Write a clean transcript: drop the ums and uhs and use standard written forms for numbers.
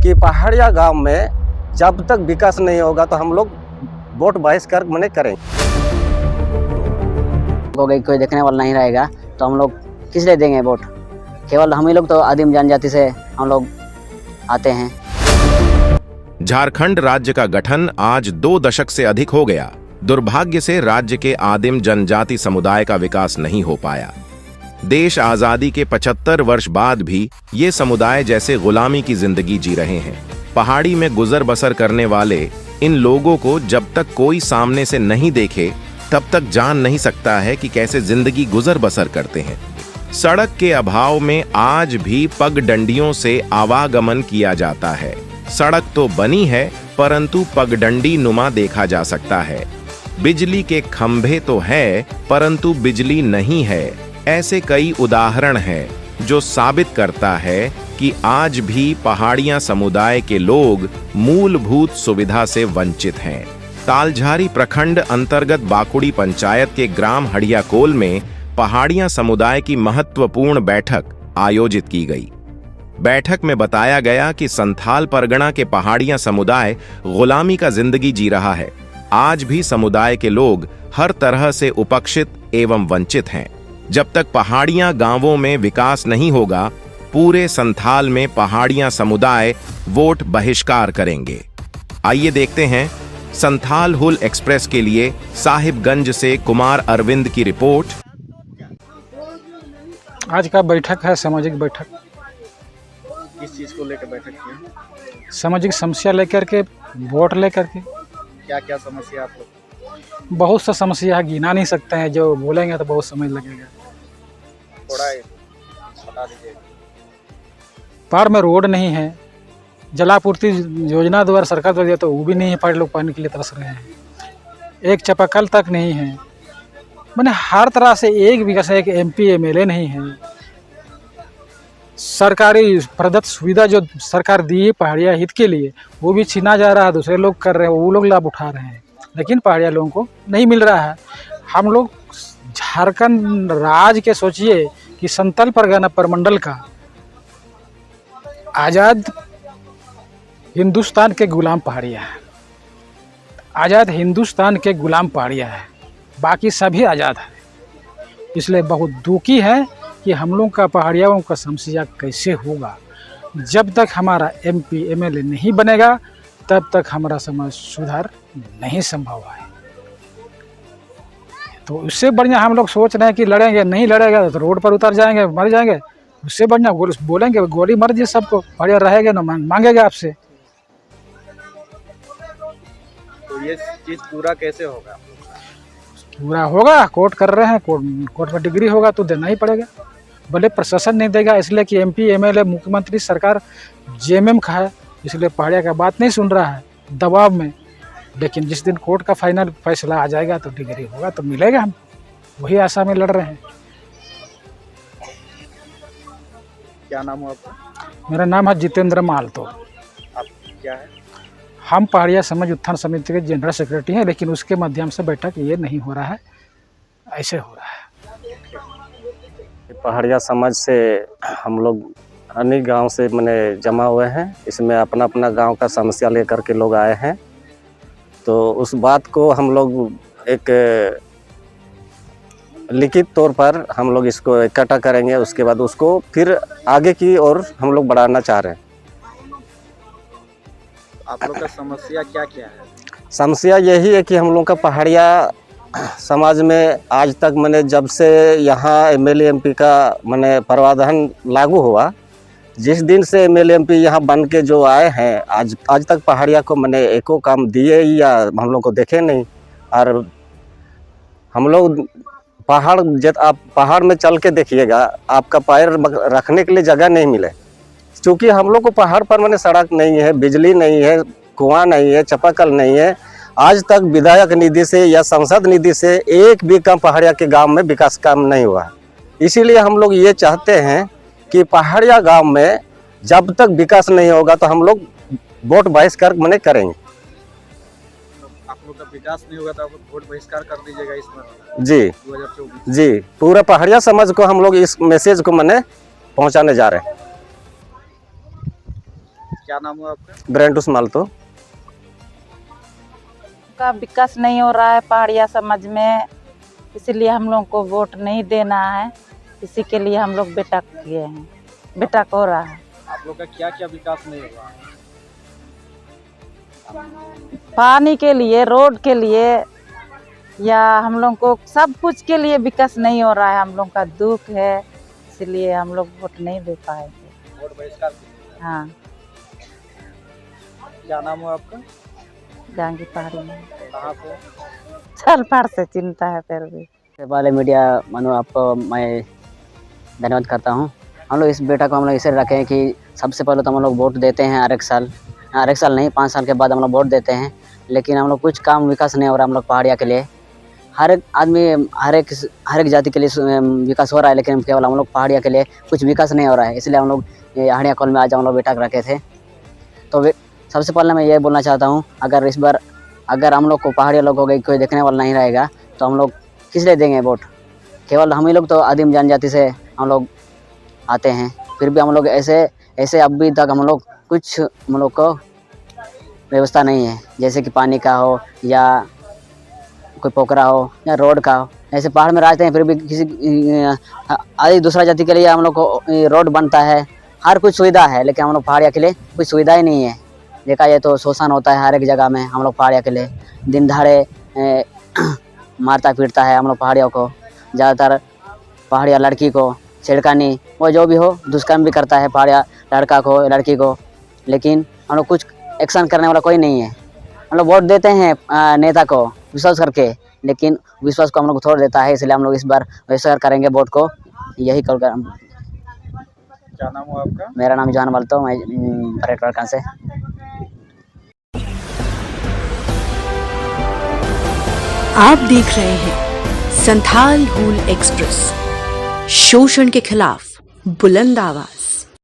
कि पहाड़िया गांव में जब तक विकास नहीं होगा तो हम लोग वोट बहिष्कार मने करेंगे। कोई देखने वाला नहीं रहेगा तो हम लोग किस लिए देंगे वोट? केवल हम ही लोग तो आदिम जनजाति से हम लोग आते हैं। झारखंड राज्य का गठन आज 2 दशक से अधिक हो गया। दुर्भाग्य से राज्य के आदिम जनजाति समुदाय का विकास नहीं हो पाया। देश आजादी के 75 वर्ष बाद भी ये समुदाय जैसे गुलामी की जिंदगी जी रहे हैं। पहाड़ी में गुजर बसर करने वाले इन लोगों को जब तक कोई सामने से नहीं देखे तब तक जान नहीं सकता है कि कैसे जिंदगी गुजर बसर करते हैं। सड़क के अभाव में आज भी पगडंडियों से आवागमन किया जाता है। सड़क तो बनी है परंतु पगडंडी नुमा देखा जा सकता है। बिजली के खंभे तो है परंतु बिजली नहीं है। ऐसे कई उदाहरण हैं जो साबित करता है कि आज भी पहाड़ियां समुदाय के लोग मूलभूत सुविधा से वंचित हैं। तालझारी प्रखंड अंतर्गत बाकुड़ी पंचायत के ग्राम हड़ियाकोल में पहाड़ियां समुदाय की महत्वपूर्ण बैठक आयोजित की गई। बैठक में बताया गया कि संथाल परगना के पहाड़ियां समुदाय गुलामी का जिंदगी जी रहा है। आज भी समुदाय के लोग हर तरह से उपेक्षित एवं वंचित हैं। जब तक पहाड़ियां गांवों में विकास नहीं होगा, पूरे संथाल में पहाड़ियां समुदाय वोट बहिष्कार करेंगे। आइए देखते हैं संथाल हुल एक्सप्रेस के लिए साहिबगंज से कुमार अरविंद की रिपोर्ट। आज का बैठक है सामाजिक बैठक। किस चीज़ को लेकर बैठक की? सामाजिक समस्या लेकर के, वोट लेकर के। क्या क्या समस्या आप लोग? बहुत सा समस्या है, गिना नहीं सकते हैं। जो बोलेंगे तो बहुत समय लगेगा। थोड़ा बता दीजिए। पार में रोड नहीं है, जलापूर्ति योजना द्वारा सरकार द्वारा दिया तो वो भी नहीं है। पहाड़ी लोग पानी के लिए तरस रहे हैं। एक चापाकल तक नहीं है। मैंने हर तरह से एक विकास, एक MP MLA नहीं है। सरकारी प्रदत्त सुविधा जो सरकार दी है पहाड़िया हित के लिए, वो भी छीना जा रहा है। दूसरे लोग कर रहे हैं, वो लोग लाभ उठा रहे हैं, लेकिन पहाड़िया लोगों को नहीं मिल रहा है। हम लोग झारखंड राज्य के सोचिए कि संथाल परगना प्रमंडल का आज़ाद हिंदुस्तान के गुलाम पहाड़िया है। आज़ाद हिंदुस्तान के गुलाम पहाड़िया है, बाकी सभी आज़ाद है। इसलिए बहुत दुखी है कि हम लोग का पहाड़ियों का समस्या कैसे होगा। जब तक हमारा MP MLA नहीं बनेगा तब तक हमारा समाज सुधार नहीं संभव है। तो उससे बढ़िया हम लोग सोच रहे हैं कि लड़ेंगे, नहीं लड़ेगा तो रोड पर उतर जाएंगे, मर जाएंगे। उससे बढ़िया बोलेंगे गोली मार दिए सबको, पहाड़िया रहेगा ना मांगेगा आपसे। तो ये चीज़ पूरा कैसे होगा? पूरा होगा, कोर्ट कर रहे हैं, कोर्ट में डिग्री होगा तो देना ही पड़ेगा। भले प्रशासन नहीं देगा, इसलिए कि MP MLA मुख्यमंत्री सरकार JMM का है, इसलिए पहाड़िया का बात नहीं सुन रहा है दबाव में। लेकिन जिस दिन कोर्ट का फाइनल फैसला आ जाएगा तो डिग्री होगा तो मिलेगा। हम वही आशा में लड़ रहे हैं। क्या नाम है आपका? मेरा नाम है जितेंद्र मालतो। आप क्या है? हम पहाड़िया समाज उत्थान समिति के जनरल सेक्रेटरी हैं, लेकिन उसके माध्यम से बैठक ये नहीं हो रहा है, ऐसे हो रहा है। पहाड़िया समाज से हम लोग अनेक गांव से मैंने जमा हुए हैं। इसमें अपना अपना गांव का समस्या लेकर के लोग आए हैं। तो उस बात को हम लोग एक लिखित तौर पर हम लोग इसको इकट्ठा करेंगे। उसके बाद उसको फिर आगे की ओर हम लोग बढ़ाना चाह रहे हैं। आप लोग का समस्या क्या क्या है? समस्या यही है कि हम लोग का पहाड़िया समाज में आज तक मैंने जब से यहाँ MLA MP का मैंने प्रावधान लागू हुआ, जिस दिन से MLA MP यहाँ बन के जो आए हैं, आज तक पहाड़िया को मैंने एको काम दिए या हम लोग को देखे नहीं। और हम लोग आप पहाड़ में चल के देखिएगा, आपका पैर रखने के लिए जगह नहीं मिले। क्योंकि हम लोग को पहाड़ पर मैंने सड़क नहीं है, बिजली नहीं है, कुआं नहीं है, चापाकल नहीं है। आज तक विधायक निधि से या संसद निधि से एक भी काम पहाड़िया के गांव में विकास काम नहीं हुआ। इसीलिए हम लोग ये चाहते हैं कि पहाड़िया गांव में जब तक विकास नहीं होगा तो हम लोग वोट बहिष्कार मने करेंगे। आप लोग का विकास नहीं होगा तो आप वोट बहिष्कार कर दीजिएगा इस बार? जी 2024। जी, पूरा पहाड़िया समाज को हम लोग इस मैसेज को मने पहुंचाने जा रहे हैं। क्या नाम हुआ आपका? ब्रेंटुस मालतो। का विकास नहीं हो रहा है पहाड़िया समाज में, इसीलिए हम लोग को वोट नहीं देना है। इसी के लिए हम लोग बेटा किए हैं, बेटा को हो रहा है। आप लोग का क्या क्या विकास नहीं हुआ? पानी के लिए, रोड के लिए, या हम लोग को सब कुछ के लिए विकास नहीं हो रहा है। हम लोग का दुख है, इसलिए हम लोग वोट नहीं दे पाएंगे। वोट बहिष्कार कीजिए। हाँ, क्या नाम हुआ आपका? जाएंगे पहाड़ी में। कहाँ से? चल पहाड़ से चिंता है फिर भी। सबसे पहले मीडिया मनु आपको मैं धन्यवाद करता हूँ। हम लोग इस बेटा को हम लोग इसे रखे हैं कि सबसे पहले तो हम लोग वोट देते हैं हर एक साल नहीं 5 साल के बाद हम लोग वोट देते हैं, लेकिन हम लोग कुछ काम विकास नहीं हो रहा। हम लोग पहाड़िया के लिए हर एक आदमी हर एक जाति के लिए विकास हो रहा है, लेकिन केवल हम लोग पहाड़िया के लिए कुछ विकास नहीं हो रहा है। इसलिए हम लोग ये हड़िया कॉल में आज हम लोग बेटा रखे थे। तो सबसे पहले मैं ये बोलना चाहता हूँ, अगर इस बार अगर हम लोग को पहाड़िया लोगों को कोई देखने वाला नहीं रहेगा तो हम लोग किस लिए देंगे वोट? केवल हम ही लोग तो आदिम जनजाति से हम लोग आते हैं, फिर भी हम लोग ऐसे अभी तक हम लोग कुछ हम लोग को व्यवस्था नहीं है, जैसे कि पानी का हो या कोई पोखरा हो या रोड का हो। ऐसे पहाड़ में रहते हैं, फिर भी किसी आदि दूसरा जाति के लिए हम लोग को रोड बनता है, हर कुछ सुविधा है, लेकिन हम लोग पहाड़िया के लिए कुछ सुविधा ही नहीं है। देखा जाए तो शोषण होता है हर एक जगह में। हम लोग पहाड़िया के लिए दिन दहाड़े मारता पीटता है हम लोग पहाड़ियों को। ज़्यादातर पहाड़िया लड़की को छेड़खानी वो जो भी हो दुष्कर्म भी करता है पहाड़िया लड़का को लड़की को, लेकिन हम लोग कुछ एक्शन करने वाला कोई नहीं है। हम लोग वोट देते हैं नेता को विश्वास करके, लेकिन विश्वास को हम लोग छोड़ देता है। इसलिए हम लोग इस बार विश्वास करेंगे वोट को, यही कल कर। क्या नाम हुआ आपका? मेरा नाम जॉन मालतो, मैं पर्यटन से। आप देख रहे हैं संथाल हूल एक्सप्रेस, शोषण के खिलाफ बुलंद आवाज।